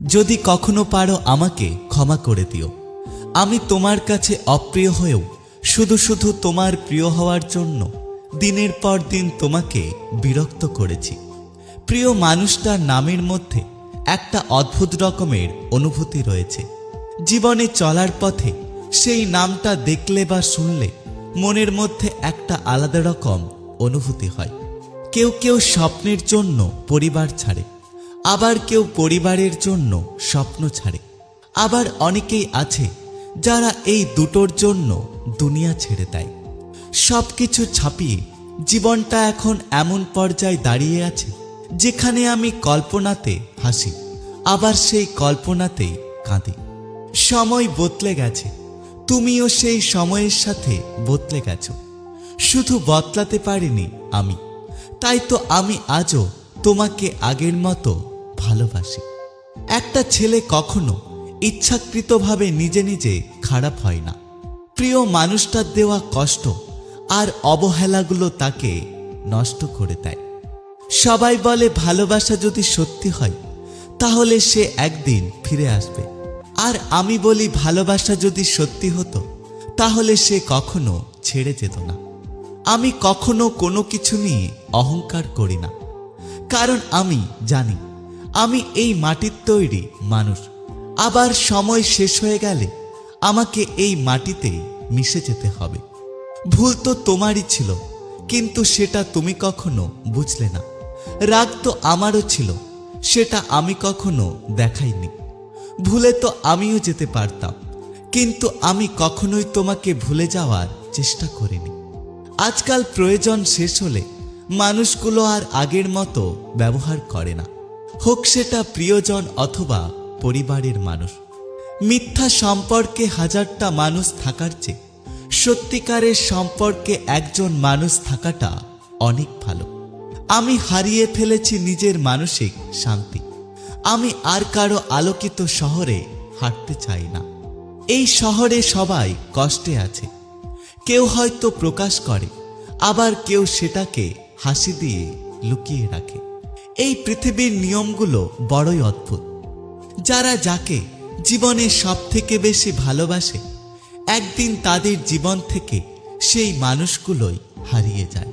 যদি কখনো পারো আমাকে ক্ষমা করে দিও। আমি তোমার কাছে অপ্রিয় হয়েও শুধু শুধু তোমার প্রিয় হওয়ার জন্য দিনের পর দিন তোমাকে বিরক্ত করেছি। প্রিয় মানুষটার নামের মধ্যে একটা অদ্ভুত রকমের অনুভূতি রয়েছে। জীবনে চলার পথে সেই নামটা দেখলে বা শুনলে মনের মধ্যে একটা আলাদা রকম অনুভূতি হয়। কেউ কেউ স্বপ্নের জন্য পরিবার ছাড়ে, আবার কেউ পরিবারের জন্য স্বপ্ন ছাড়ে, আবার অনেকেই আছে যারা এই দুটোর জন্য দুনিয়া ছেড়ে দেয়। সবকিছু ছাপিয়ে জীবনটা এখন এমন পর্যায়ে দাঁড়িয়ে আছে যেখানে আমি কল্পনাতে হাসি, আবার সেই কল্পনাতেই কাঁদি। সময় বদলে গেছে, তুমিও সেই সময়ের সাথে বদলে গেছো। শুধু বদলাতে পারিনি আমি, তাই তো আমি আজও তোমাকে আগের মতো ভালোবাসি। একটা ছেলে কখনো ইচ্ছাকৃতভাবে নিজে নিজে খারাপ হয় না। প্রিয় মানুষটার দেওয়া কষ্ট আর অবহেলাগুলো তাকে নষ্ট করে দেয়। সবাই বলে ভালোবাসা যদি সত্যি হয় তাহলে সে একদিন ফিরে আসবে, আর আমি বলি ভালোবাসা যদি সত্যি হতো তাহলে সে কখনো ছেড়ে যেত না। আমি কখনো কোনো কিছু নিয়ে অহংকার করি না, কারণ আমি জানি আমি এই মাটির তৈরি মানুষ। আবার সময় শেষ হয়ে গেলে আমাকে এই মাটিতেই মিশে যেতে হবে। ভুল তো তোমারই ছিল, কিন্তু সেটা তুমি কখনো বুঝলে না। রাগ তো আমারও ছিল, সেটা আমি কখনো দেখাইনি। ভুলে তো আমিও যেতে পারতাম, কিন্তু আমি কখনোই তোমাকে ভুলে যাওয়ার চেষ্টা করিনি। আজকাল প্রয়োজন শেষ হলে মানুষগুলো আর আগের মতো ব্যবহার করে না, হোক সেটা প্রিয়জন অথবা পরিবারের মানুষ। মিথ্যা সম্পর্কে হাজারটা মানুষ থাকার চেয়ে সত্যিকারের সম্পর্কে একজন মানুষ থাকাটা অনেক ভালো। আমি হারিয়ে ফেলেছি নিজের মানসিক শান্তি। আমি আর কারো আলোকিত শহরে হাঁটতে চাই না। এই শহরে সবাই কষ্টে আছে, কেউ হয়তো প্রকাশ করে, আবার কেউ সেটাকে হাসি দিয়ে লুকিয়ে রাখে। এই পৃথিবীর নিয়মগুলো বড়ই অদ্ভুত। যারা যাকে জীবনে সবথেকে বেশি ভালোবাসে একদিন তাদের জীবন থেকে সেই মানুষগুলোই হারিয়ে যায়।